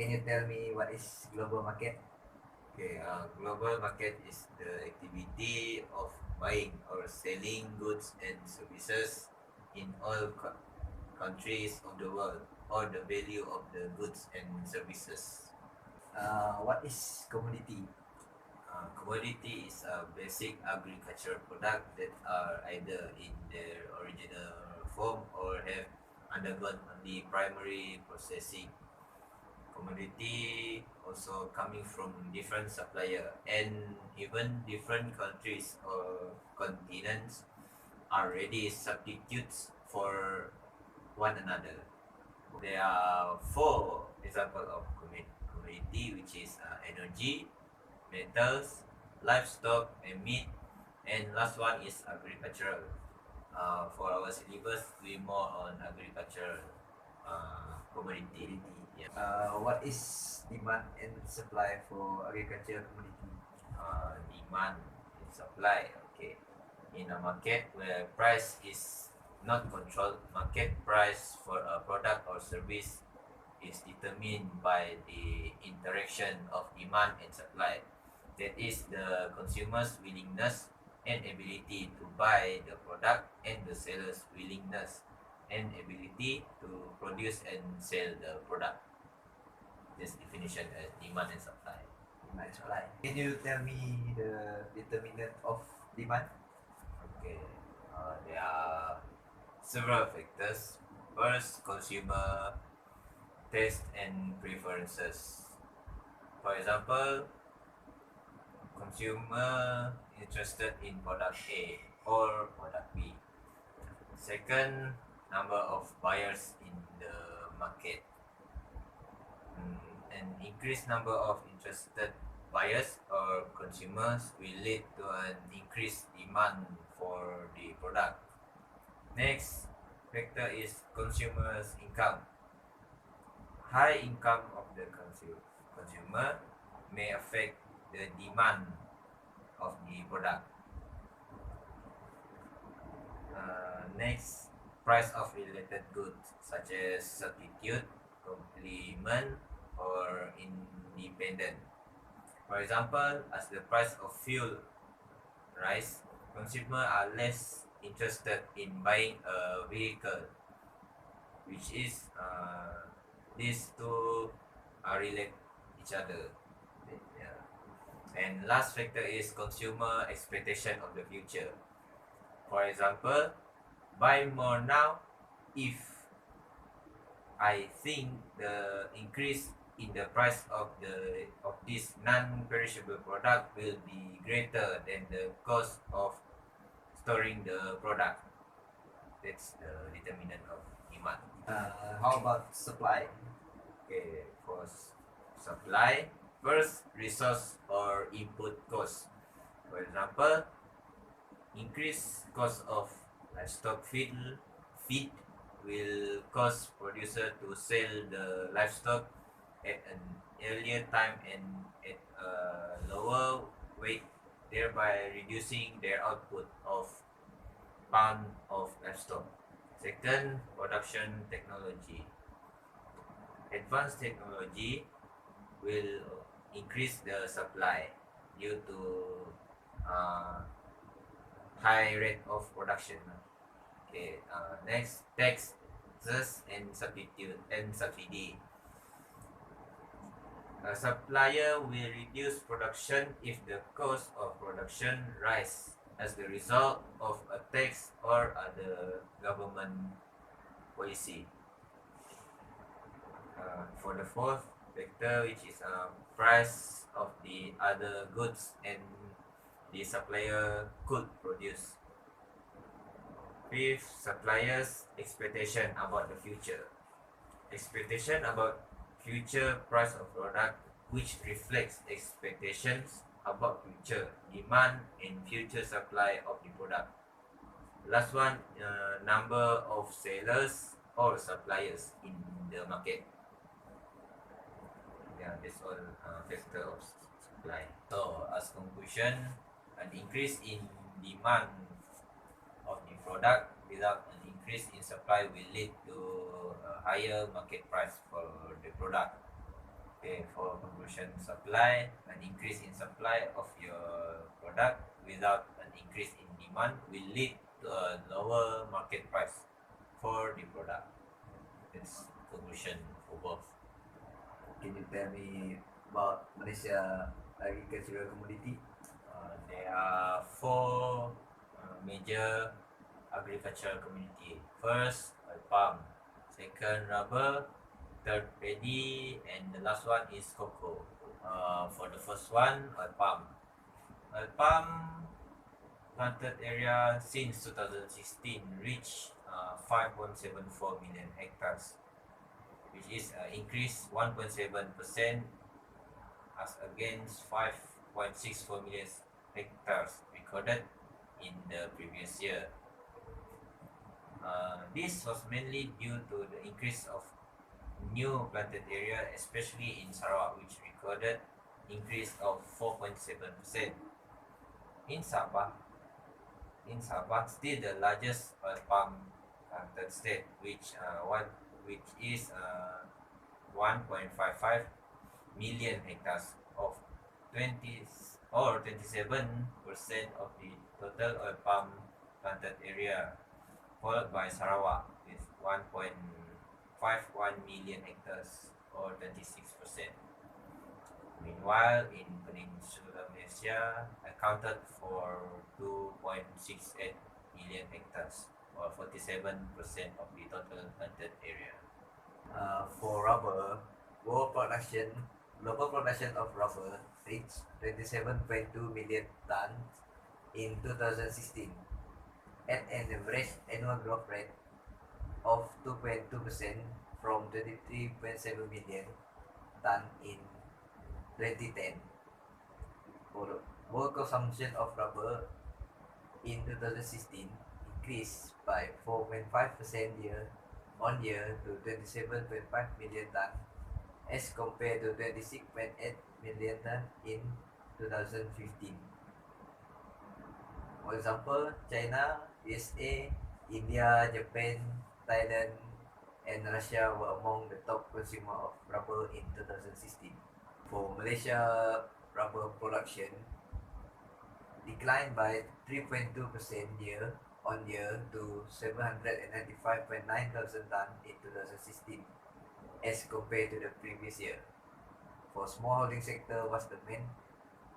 Can you tell me what is global market? Okay, global market is the activity of buying or selling goods and services in all countries of the world, or the value of the goods and services. What is commodity? Commodity is a basic agricultural product that are either in their original form or have undergone only primary processing. Commodity also coming from different supplier, and even different countries or continents are ready substitutes for one another. There are four examples of commodity, which is energy, metals, livestock, and meat. And last one is agricultural. For our syllabus, we more on agricultural commodity. Commodity. Yeah. What is demand and supply for agriculture commodity? Demand and supply. Okay. In a market where price is not controlled, market price for a product or service is determined by the interaction of demand and supply. That is the consumer's willingness and ability to buy the product, and the seller's willingness and ability to produce and sell the product. This definition as demand and supply. Demand and supply. Can you tell me the determinant of demand? Okay, there are several factors. First, consumer taste and preferences. For example, consumer interested in product A or product B. Second, number of buyers in the market. An increased number of interested buyers or consumers will lead to an increased demand for the product. Next factor is consumers' income. High income of the consumer may affect the demand of the product. Next, price of related goods such as substitute, complement, or independent. For example, as the price of fuel rise, consumers are less interested in buying a vehicle, which is these two are relate each other. Yeah. And last factor is consumer expectation of the future. For example, buy more now if I think the increase in the price of this non-perishable product will be greater than the cost of storing the product. That's the determinant of demand. How about supply? Okay, for supply, first resource or input cost. For example, increased cost of livestock feed will cause producer to sell the livestock at an earlier time and at a lower weight, thereby reducing their output of pound of livestock. Second, production technology. Advanced technology will increase the supply due to uh, high rate of production. Okay, next, taxes and subsidy. A supplier will reduce production if the cost of production rise as the result of a tax or other government policy. For the fourth factor, which is price of the other goods and the supplier could produce. Fifth, suppliers' expectation about the future. Expectation about future price of product, which reflects expectations about future demand and future supply of the product. Last one, number of sellers or suppliers in the market. Yeah, that's all factor of supply. So as conclusion, an increase in demand of the product without an increase in supply will lead to a higher market price for the product. Okay, for conclusion, supply, an increase in supply of your product without an increase in demand will lead to a lower market price for the product. That's conclusion for both. Can you tell me about Malaysia agricultural commodity? There are four major agricultural community. First, palm. Second, rubber. Third, paddy, and the last one is cocoa. For the first one, palm. Palm planted area since 2016 reached 5.74 million hectares, which is increased 1.7% as against 5.64 million hectares recorded in the previous year. This was mainly due to the increase of new planted area, especially in Sarawak, which recorded increase of 4.7%. In Sabah, still the largest palm planted state, which is 1.55 million hectares of 20 or 27% of the total oil palm planted area, followed by Sarawak with 1.51 million hectares or 26%. Meanwhile, in Peninsular Malaysia, accounted for 2.68 million hectares or 47% of the total planted area. For rubber, global production of rubber reached 27.2 million tons in 2016 at an average annual growth rate of 2.2% from 23.7 million tons in 2010. For world consumption of rubber in 2016 increased by 4.5% year on year to 27.5 million tons as compared to 26.8 million tons in 2015. For example, China, USA, India, Japan, Thailand, and Russia were among the top consumers of rubber in 2016. For Malaysia, rubber production declined by 3.2% year on year to 795.9 thousand tons in 2016 as compared to the previous year. For smallholding sector was the main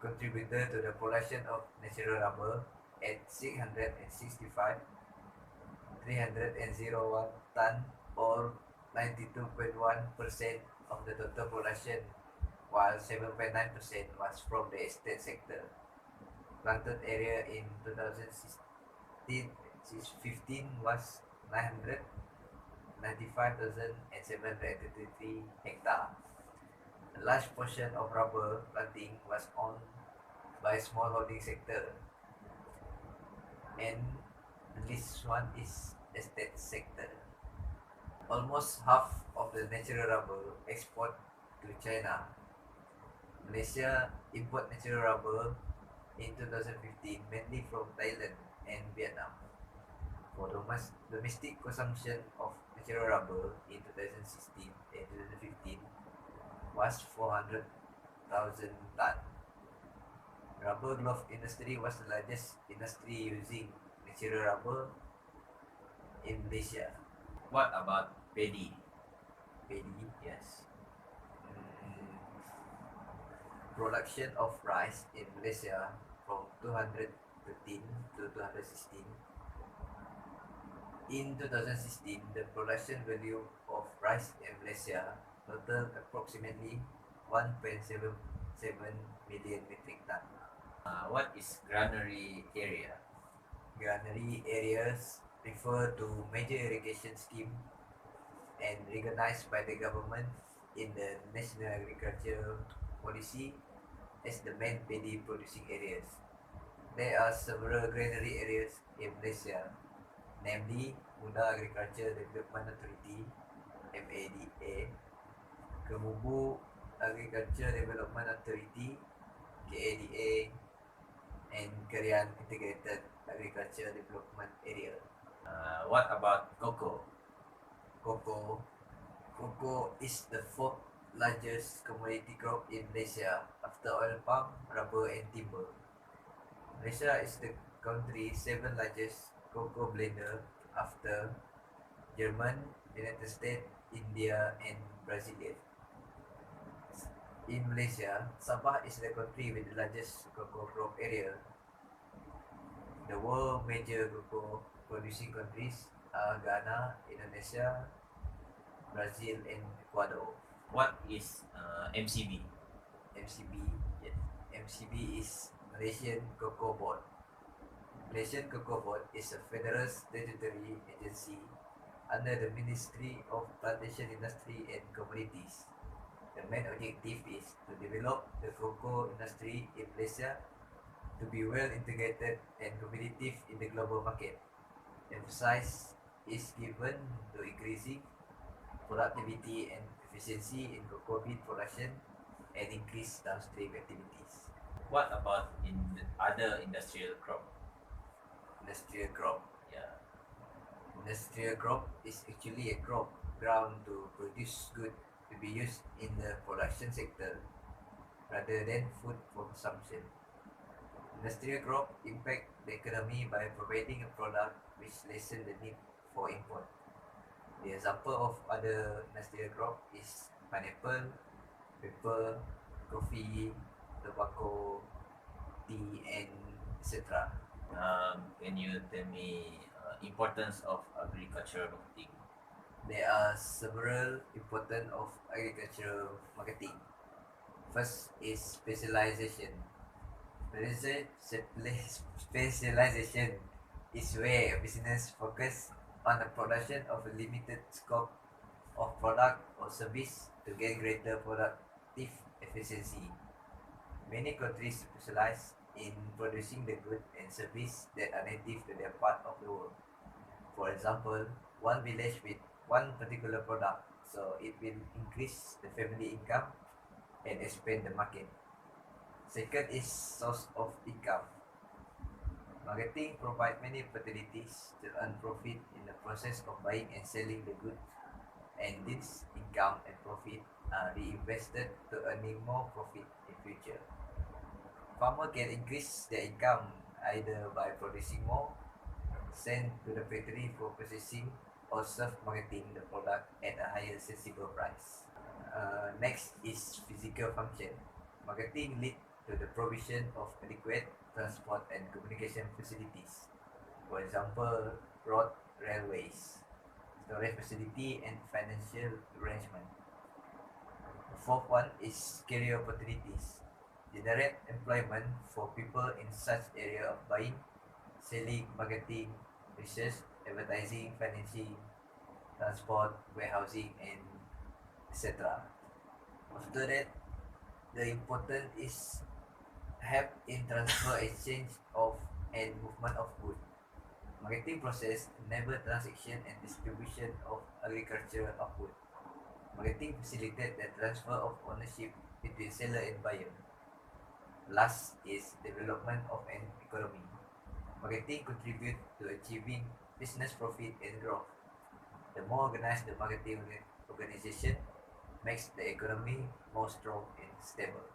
contributor to the production of natural rubber at 665 301 ton or 92.1% of the total production, while 7.9% was from the estate sector. Planted area in 2015 was 995,733 hectare. A large portion of rubber planting was owned by smallholding sector, and this one is estate sector. Almost half of the natural rubber export to China. Malaysia import natural rubber in 2015 mainly from Thailand and Vietnam. For domestic consumption of natural rubber in 2016 and 2015 was 400,000 tons. Rubber glove industry was the largest industry using natural rubber in Malaysia. What about paddy? Paddy, Yes. production of rice in Malaysia from 213 to 216. In 2016, the production value of rice in Malaysia totaled approximately 1.77 million metric ton. What is granary area? Granary areas refer to major irrigation scheme and recognized by the government in the National Agriculture Policy as the main paddy producing areas. There are several granary areas in Malaysia, namely Muda Agriculture Development Authority (MADA), Kemubu Agriculture Development Authority (KADA), and Kerian Integrated Agriculture Development Area. What about cocoa? Cocoa is the fourth largest commodity crop in Malaysia after oil palm, rubber and timber. Malaysia is the country's seventh largest cocoa blender after German, United States, India and Brazil. In Malaysia, Sabah is the country with the largest cocoa crop area. The world major cocoa producing countries are Ghana, Indonesia, Brazil and Ecuador. What is MCB? MCB, yes. MCB is Malaysian Cocoa Board. Malaysian Cocoa Board is a federal statutory agency under the Ministry of Plantation Industry and Commodities. The main objective is to develop the cocoa industry in Malaysia to be well integrated and competitive in the global market. Emphasis is given to increasing productivity and efficiency in cocoa bean production and increase downstream activities. What about in the other industrial crop? Industrial crop. Yeah. Industrial crop is actually a crop ground to produce good to be used in the production sector rather than food for consumption. Industrial crop impact the economy by providing a product which lessen the need for import. The example of other industrial crop is pineapple, pepper, coffee, tobacco, tea, and etc. Can you tell me importance of agricultural marketing? There are several important of agricultural marketing. First is specialization. Specialization is where a business focus on the production of a limited scope of product or service to gain greater productive efficiency. Many countries specialize in producing the goods and service that are native to their part of the world. For example, one village with one particular product, so it will increase the family income and expand the market. Second is source of income. Marketing provide many opportunities to earn profit in the process of buying and selling the goods, and this income and profit are reinvested to earning more profit in future. Farmer can increase their income either by producing more, send to the factory for processing, or self-marketing the product at a higher sensible price. Next is physical function. Marketing lead to the provision of adequate transport and communication facilities. For example, road, railways, storage facility, and financial arrangement. The fourth one is career opportunities. Generate employment for people in such area of buying, selling, marketing, research, advertising, financing, transport, warehousing, and etc. After that, the important is help in transfer, exchange of, and movement of goods. Marketing process enable transaction and distribution of agricultural output. Marketing facilitate the transfer of ownership between seller and buyer. Last is development of an economy. Marketing contribute to achieving business profit and growth. The more organized the marketing organization makes the economy more strong and stable.